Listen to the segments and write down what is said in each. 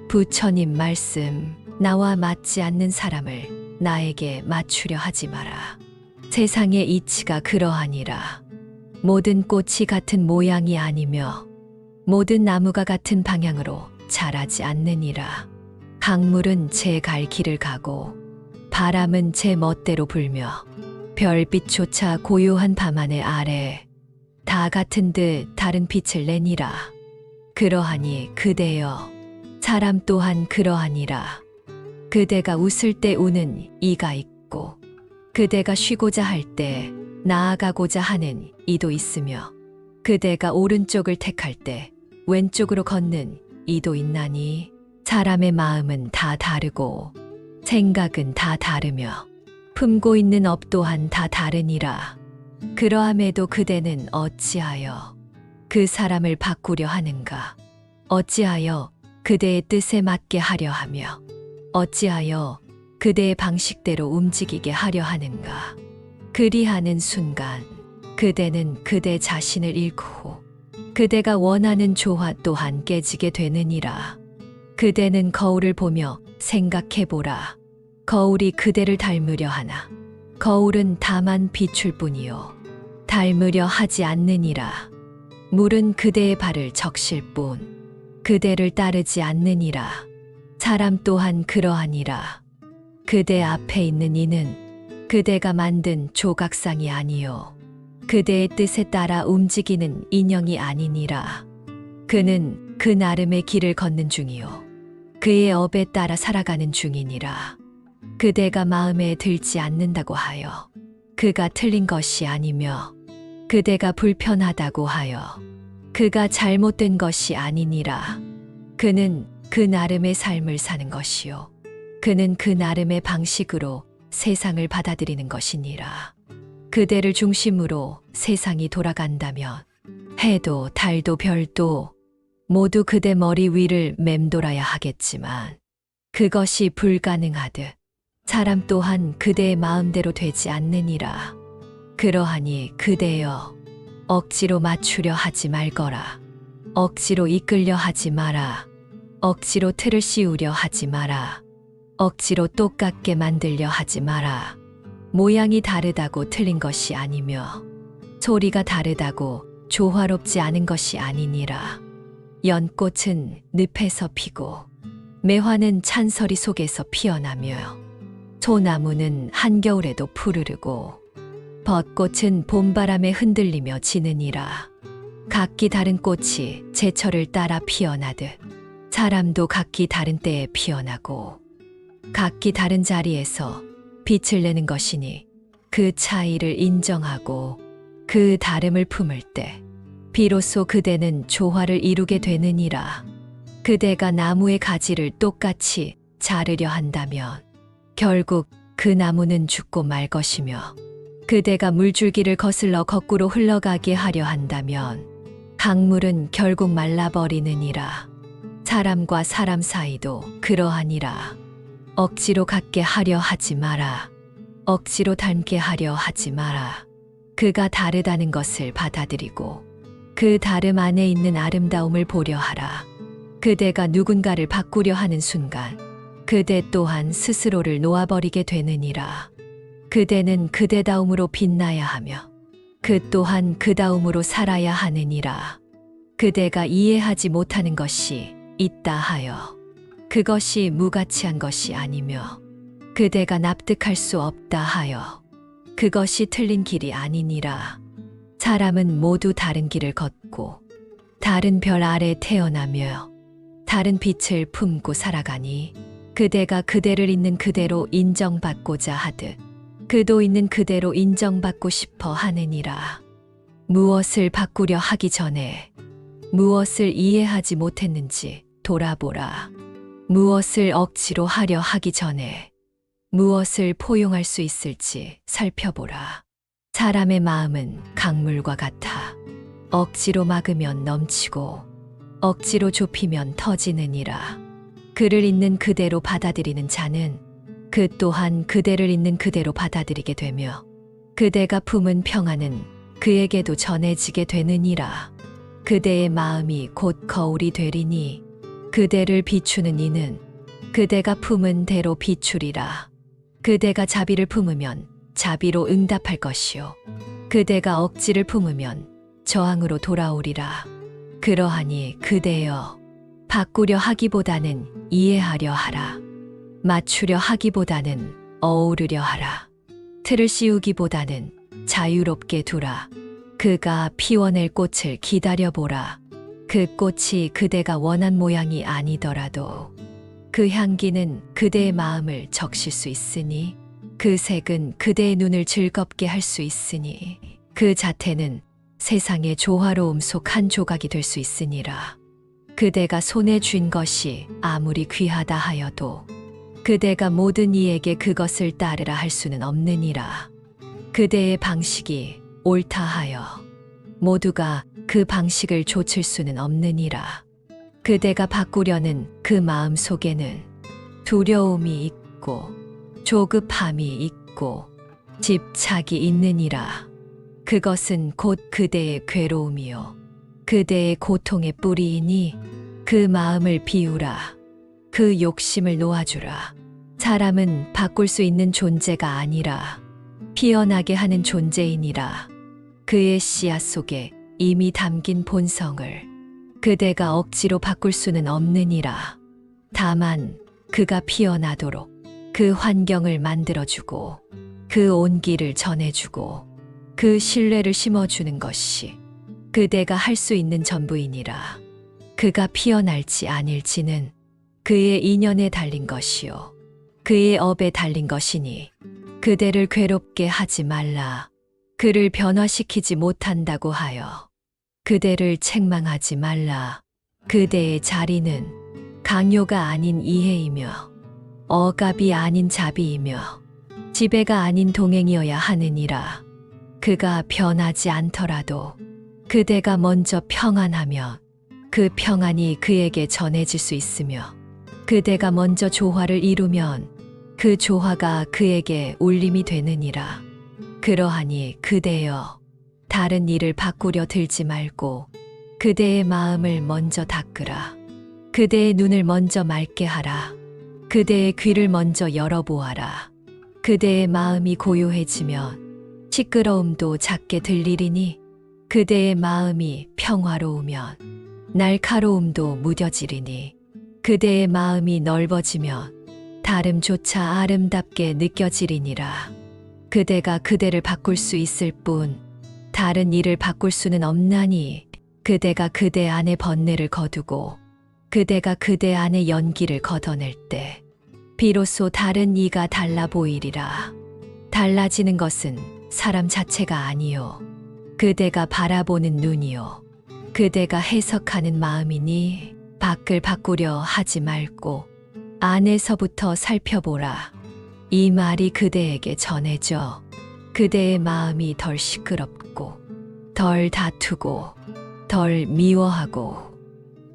부처님 말씀, 나와 맞지 않는 사람을 나에게 맞추려 하지 마라. 세상의 이치가 그러하니라. 모든 꽃이 같은 모양이 아니며 모든 나무가 같은 방향으로 자라지 않느니라. 강물은 제 갈 길을 가고 바람은 제 멋대로 불며 별빛조차 고요한 밤하늘 아래 다 같은 듯 다른 빛을 내니라. 그러하니 그대여, 사람 또한 그러하니라. 그대가 웃을 때 우는 이가 있고 그대가 쉬고자 할 때 나아가고자 하는 이도 있으며 그대가 오른쪽을 택할 때 왼쪽으로 걷는 이도 있나니 사람의 마음은 다 다르고 생각은 다 다르며 품고 있는 업 또한 다 다르니라. 그러함에도 그대는 어찌하여 그 사람을 바꾸려 하는가? 어찌하여 그대의 뜻에 맞게 하려 하며 어찌하여 그대의 방식대로 움직이게 하려 하는가? 그리하는 순간 그대는 그대 자신을 잃고 그대가 원하는 조화 또한 깨지게 되느니라. 그대는 거울을 보며 생각해보라. 거울이 그대를 닮으려 하나 거울은 다만 비출 뿐이요 닮으려 하지 않느니라. 물은 그대의 발을 적실 뿐 그대를 따르지 않느니라. 사람 또한 그러하니라. 그대 앞에 있는 이는 그대가 만든 조각상이 아니요 그대의 뜻에 따라 움직이는 인형이 아니니라. 그는 그 나름의 길을 걷는 중이요 그의 업에 따라 살아가는 중이니라. 그대가 마음에 들지 않는다고 하여 그가 틀린 것이 아니며 그대가 불편하다고 하여 그가 잘못된 것이 아니니라. 그는 그 나름의 삶을 사는 것이요 그는 그 나름의 방식으로 세상을 받아들이는 것이니라. 그대를 중심으로 세상이 돌아간다면 해도 달도 별도 모두 그대 머리 위를 맴돌아야 하겠지만 그것이 불가능하듯 사람 또한 그대의 마음대로 되지 않느니라. 그러하니 그대여, 억지로 맞추려 하지 말거라. 억지로 이끌려 하지 마라. 억지로 틀을 씌우려 하지 마라. 억지로 똑같게 만들려 하지 마라. 모양이 다르다고 틀린 것이 아니며 소리가 다르다고 조화롭지 않은 것이 아니니라. 연꽃은 늪에서 피고 매화는 찬서리 속에서 피어나며 소나무는 한겨울에도 푸르르고 벚꽃은 봄바람에 흔들리며 지느니라. 각기 다른 꽃이 제철을 따라 피어나듯 사람도 각기 다른 때에 피어나고 각기 다른 자리에서 빛을 내는 것이니 그 차이를 인정하고 그 다름을 품을 때 비로소 그대는 조화를 이루게 되느니라. 그대가 나무의 가지를 똑같이 자르려 한다면 결국 그 나무는 죽고 말 것이며 그대가 물줄기를 거슬러 거꾸로 흘러가게 하려 한다면 강물은 결국 말라버리느니라. 사람과 사람 사이도 그러하니라. 억지로 같게 하려 하지 마라. 억지로 닮게 하려 하지 마라. 그가 다르다는 것을 받아들이고 그 다름 안에 있는 아름다움을 보려 하라. 그대가 누군가를 바꾸려 하는 순간 그대 또한 스스로를 놓아버리게 되느니라. 그대는 그대다움으로 빛나야 하며 그 또한 그다움으로 살아야 하느니라. 그대가 이해하지 못하는 것이 있다 하여 그것이 무가치한 것이 아니며 그대가 납득할 수 없다 하여 그것이 틀린 길이 아니니라. 사람은 모두 다른 길을 걷고 다른 별 아래 태어나며 다른 빛을 품고 살아가니 그대가 그대를 있는 그대로 인정받고자 하듯 그도 있는 그대로 인정받고 싶어 하느니라. 무엇을 바꾸려 하기 전에 무엇을 이해하지 못했는지 돌아보라. 무엇을 억지로 하려 하기 전에 무엇을 포용할 수 있을지 살펴보라. 사람의 마음은 강물과 같아 억지로 막으면 넘치고 억지로 좁히면 터지느니라. 그를 있는 그대로 받아들이는 자는 그 또한 그대를 있는 그대로 받아들이게 되며 그대가 품은 평안은 그에게도 전해지게 되느니라. 그대의 마음이 곧 거울이 되리니 그대를 비추는 이는 그대가 품은 대로 비추리라. 그대가 자비를 품으면 자비로 응답할 것이요 그대가 억지를 품으면 저항으로 돌아오리라. 그러하니 그대여, 바꾸려 하기보다는 이해하려 하라. 맞추려 하기보다는 어우르려 하라. 틀을 씌우기보다는 자유롭게 두라. 그가 피워낼 꽃을 기다려보라. 그 꽃이 그대가 원한 모양이 아니더라도 그 향기는 그대의 마음을 적실 수 있으니, 그 색은 그대의 눈을 즐겁게 할 수 있으니, 그 자태는 세상의 조화로움 속 한 조각이 될 수 있으니라. 그대가 손에 쥔 것이 아무리 귀하다 하여도 그대가 모든 이에게 그것을 따르라 할 수는 없느니라. 그대의 방식이 옳다 하여 모두가 그 방식을 좇을 수는 없느니라. 그대가 바꾸려는 그 마음 속에는 두려움이 있고 조급함이 있고 집착이 있느니라. 그것은 곧 그대의 괴로움이요 그대의 고통의 뿌리이니, 그 마음을 비우라. 그 욕심을 놓아주라. 사람은 바꿀 수 있는 존재가 아니라 피어나게 하는 존재이니라. 그의 씨앗 속에 이미 담긴 본성을 그대가 억지로 바꿀 수는 없느니라. 다만 그가 피어나도록 그 환경을 만들어주고 그 온기를 전해주고 그 신뢰를 심어주는 것이 그대가 할 수 있는 전부이니라. 그가 피어날지 아닐지는 그의 인연에 달린 것이요 그의 업에 달린 것이니, 그대를 괴롭게 하지 말라. 그를 변화시키지 못한다고 하여 그대를 책망하지 말라. 그대의 자리는 강요가 아닌 이해이며 억압이 아닌 자비이며 지배가 아닌 동행이어야 하느니라. 그가 변하지 않더라도 그대가 먼저 평안하면 그 평안이 그에게 전해질 수 있으며, 그대가 먼저 조화를 이루면 그 조화가 그에게 울림이 되느니라. 그러하니 그대여, 다른 일을 바꾸려 들지 말고 그대의 마음을 먼저 닦으라. 그대의 눈을 먼저 맑게 하라. 그대의 귀를 먼저 열어보아라. 그대의 마음이 고요해지면 시끄러움도 작게 들리리니, 그대의 마음이 평화로우면 날카로움도 무뎌지리니, 그대의 마음이 넓어지면 다름조차 아름답게 느껴지리니라. 그대가 그대를 바꿀 수 있을 뿐 다른 이를 바꿀 수는 없나니, 그대가 그대 안에 번뇌를 거두고 그대가 그대 안에 연기를 걷어낼 때 비로소 다른 이가 달라 보이리라. 달라지는 것은 사람 자체가 아니요 그대가 바라보는 눈이요 그대가 해석하는 마음이니, 밖을 바꾸려 하지 말고 안에서부터 살펴보라. 이 말이 그대에게 전해져 그대의 마음이 덜 시끄럽고 덜 다투고 덜 미워하고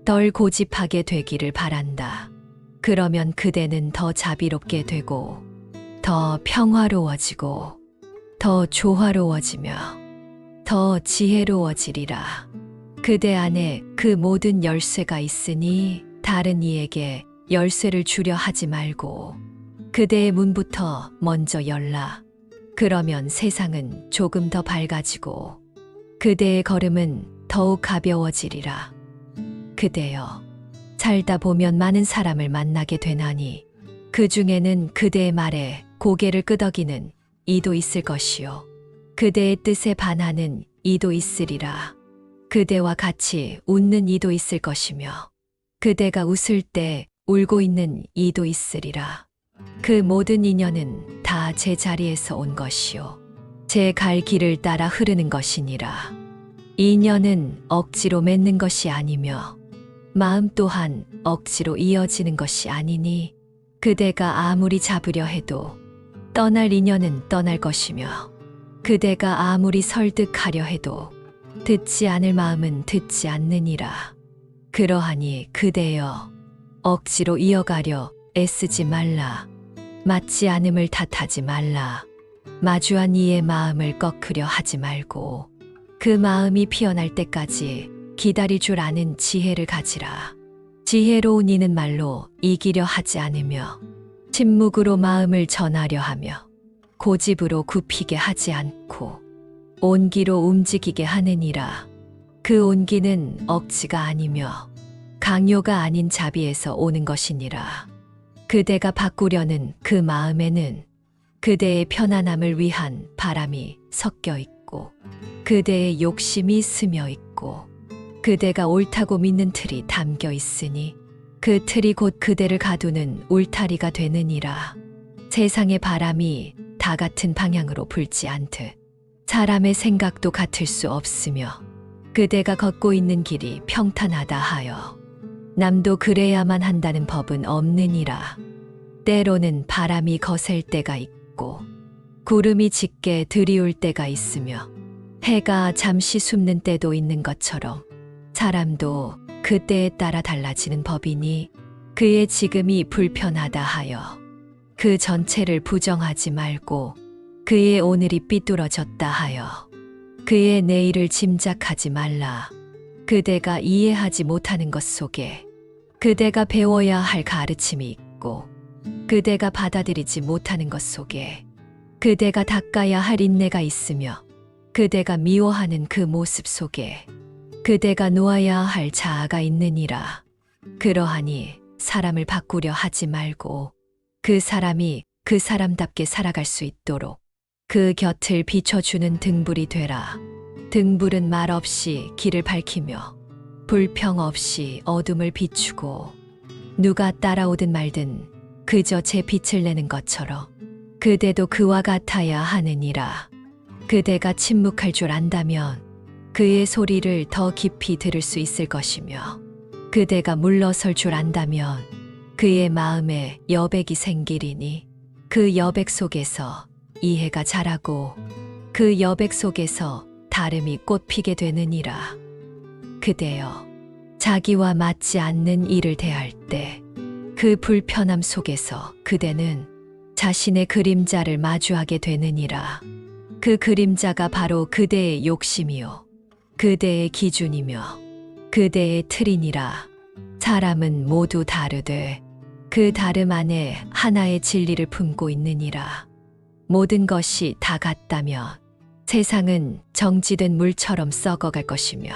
덜 고집하게 되기를 바란다. 그러면 그대는 더 자비롭게 되고 더 평화로워지고 더 조화로워지며 더 지혜로워지리라. 그대 안에 그 모든 열쇠가 있으니 다른 이에게 열쇠를 주려 하지 말고 그대의 문부터 먼저 열라. 그러면 세상은 조금 더 밝아지고 그대의 걸음은 더욱 가벼워지리라. 그대여, 살다 보면 많은 사람을 만나게 되나니 그 중에는 그대의 말에 고개를 끄덕이는 이도 있을 것이요 그대의 뜻에 반하는 이도 있으리라. 그대와 같이 웃는 이도 있을 것이며 그대가 웃을 때 울고 있는 이도 있으리라. 그 모든 인연은 다 제 자리에서 온 것이요 제 갈 길을 따라 흐르는 것이니라. 인연은 억지로 맺는 것이 아니며 마음 또한 억지로 이어지는 것이 아니니, 그대가 아무리 잡으려 해도 떠날 인연은 떠날 것이며 그대가 아무리 설득하려 해도 듣지 않을 마음은 듣지 않느니라. 그러하니 그대여, 억지로 이어가려 애쓰지 말라. 맞지 않음을 탓하지 말라. 마주한 이의 마음을 꺾으려 하지 말고 그 마음이 피어날 때까지 기다릴 줄 아는 지혜를 가지라. 지혜로운 이는 말로 이기려 하지 않으며 침묵으로 마음을 전하려 하며 고집으로 굽히게 하지 않고 온기로 움직이게 하느니라. 그 온기는 억지가 아니며 강요가 아닌 자비에서 오는 것이니라. 그대가 바꾸려는 그 마음에는 그대의 편안함을 위한 바람이 섞여 있고 그대의 욕심이 스며 있고 그대가 옳다고 믿는 틀이 담겨 있으니 그 틀이 곧 그대를 가두는 울타리가 되느니라. 세상의 바람이 다 같은 방향으로 불지 않듯 사람의 생각도 같을 수 없으며 그대가 걷고 있는 길이 평탄하다 하여 남도 그래야만 한다는 법은 없느니라. 때로는 바람이 거셀 때가 있고 구름이 짙게 드리울 때가 있으며 해가 잠시 숨는 때도 있는 것처럼 사람도 그때에 따라 달라지는 법이니 그의 지금이 불편하다 하여 그 전체를 부정하지 말고 그의 오늘이 삐뚤어졌다 하여 그의 내일을 짐작하지 말라. 그대가 이해하지 못하는 것 속에 그대가 배워야 할 가르침이 있고 그대가 받아들이지 못하는 것 속에 그대가 닦아야 할 인내가 있으며 그대가 미워하는 그 모습 속에 그대가 놓아야 할 자아가 있느니라. 그러하니 사람을 바꾸려 하지 말고 그 사람이 그 사람답게 살아갈 수 있도록 그 곁을 비춰주는 등불이 되라. 등불은 말 없이 길을 밝히며 불평 없이 어둠을 비추고 누가 따라오든 말든 그저 제 빛을 내는 것처럼 그대도 그와 같아야 하느니라. 그대가 침묵할 줄 안다면 그의 소리를 더 깊이 들을 수 있을 것이며 그대가 물러설 줄 안다면 그의 마음에 여백이 생기리니 그 여백 속에서 이해가 자라고 그 여백 속에서 다름이 꽃피게 되느니라. 그대여, 자기와 맞지 않는 일을 대할 때 그 불편함 속에서 그대는 자신의 그림자를 마주하게 되느니라. 그 그림자가 바로 그대의 욕심이요 그대의 기준이며 그대의 틀이니라. 사람은 모두 다르되 그 다름 안에 하나의 진리를 품고 있느니라. 모든 것이 다 같다면 세상은 정지된 물처럼 썩어갈 것이며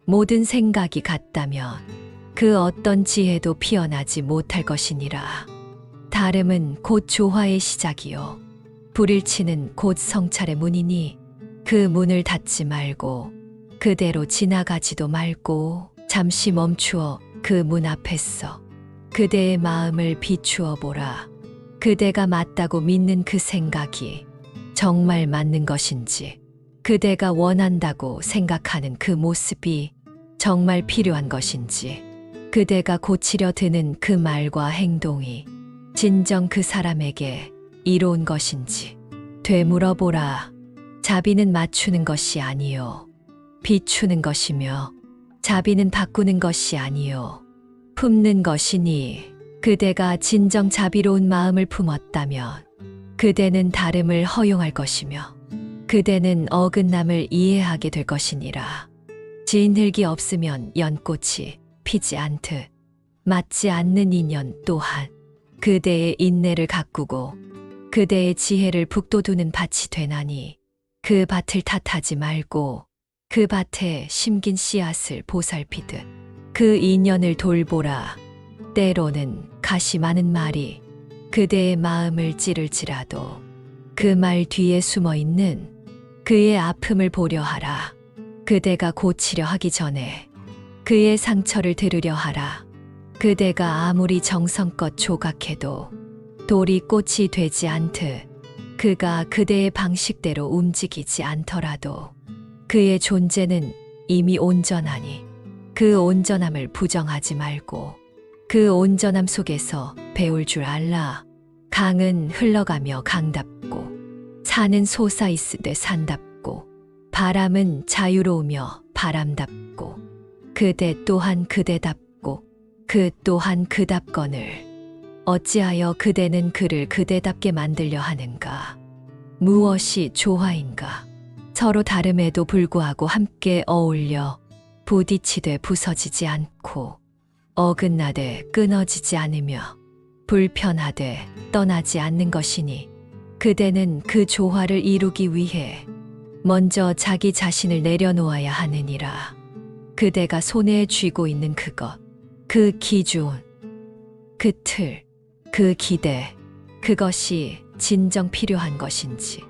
모든 생각이 같다면 그 어떤 지혜도 피어나지 못할 것이니라. 다름은 곧 조화의 시작이요 불일치는 곧 성찰의 문이니 그 문을 닫지 말고 그대로 지나가지도 말고 잠시 멈추어 그 문 앞에서 그대의 마음을 비추어 보라. 그대가 맞다고 믿는 그 생각이 정말 맞는 것인지 그대가 원한다고 생각하는 그 모습이 정말 필요한 것인지 그대가 고치려 드는 그 말과 행동이 진정 그 사람에게 이로운 것인지 되물어보라. 자비는 맞추는 것이 아니요 비추는 것이며 자비는 바꾸는 것이 아니요 품는 것이니 그대가 진정 자비로운 마음을 품었다면 그대는 다름을 허용할 것이며 그대는 어긋남을 이해하게 될 것이니라. 진흙이 없으면 연꽃이 피지 않듯 맞지 않는 인연 또한 그대의 인내를 가꾸고 그대의 지혜를 북돋우는 밭이 되나니 그 밭을 탓하지 말고 그 밭에 심긴 씨앗을 보살피듯 그 인연을 돌보라. 때로는 가시 많은 말이 그대의 마음을 찌를지라도 그 말 뒤에 숨어 있는 그의 아픔을 보려 하라. 그대가 고치려 하기 전에 그의 상처를 들으려 하라. 그대가 아무리 정성껏 조각해도 돌이 꽃이 되지 않듯 그가 그대의 방식대로 움직이지 않더라도 그의 존재는 이미 온전하니 그 온전함을 부정하지 말고 그 온전함 속에서 배울 줄 알라. 강은 흘러가며 강답고 산은 솟아있으되 산답고 바람은 자유로우며 바람답고 그대 또한 그대답고 그 또한 그답거늘 어찌하여 그대는 그를 그대답게 만들려 하는가. 무엇이 조화인가. 서로 다름에도 불구하고 함께 어울려 부딪히되 부서지지 않고 어긋나되 끊어지지 않으며 불편하되 떠나지 않는 것이니 그대는 그 조화를 이루기 위해 먼저 자기 자신을 내려놓아야 하느니라. 그대가 손에 쥐고 있는 그것, 그 기준, 그 틀, 그 기대, 그것이 진정 필요한 것인지,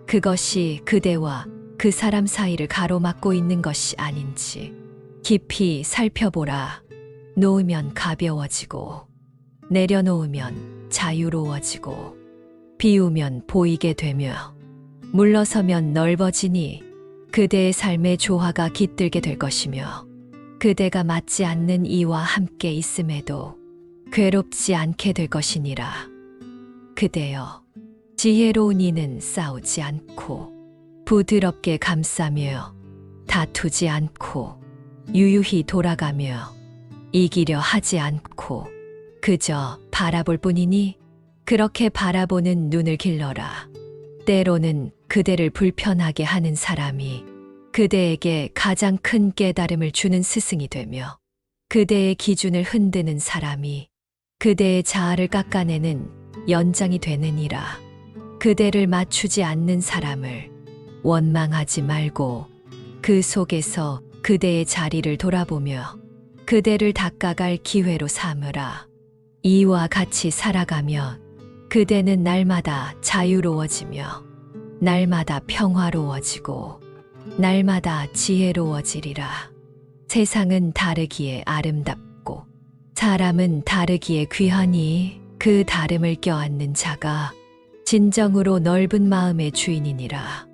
그것이 그대와 그 사람 사이를 가로막고 있는 것이 아닌지 깊이 살펴보라. 놓으면 가벼워지고, 내려놓으면 자유로워지고, 비우면 보이게 되며, 물러서면 넓어지니 그대의 삶의 조화가 깃들게 될 것이며, 그대가 맞지 않는 이와 함께 있음에도 괴롭지 않게 될 것이니라. 그대여, 지혜로운 이는 싸우지 않고 부드럽게 감싸며 다투지 않고 유유히 돌아가며 이기려 하지 않고 그저 바라볼 뿐이니 그렇게 바라보는 눈을 길러라. 때로는 그대를 불편하게 하는 사람이 그대에게 가장 큰 깨달음을 주는 스승이 되며, 그대의 기준을 흔드는 사람이 그대의 자아를 깎아내는 연장이 되느니라. 그대를 맞추지 않는 사람을 원망하지 말고 그 속에서 그대의 자리를 돌아보며 그대를 닦아갈 기회로 삼으라. 이와 같이 살아가면 그대는 날마다 자유로워지며 날마다 평화로워지고 날마다 지혜로워지리라. 세상은 다르기에 아름답고 사람은 다르기에 귀하니 그 다름을 껴안는 자가 진정으로 넓은 마음의 주인이니라.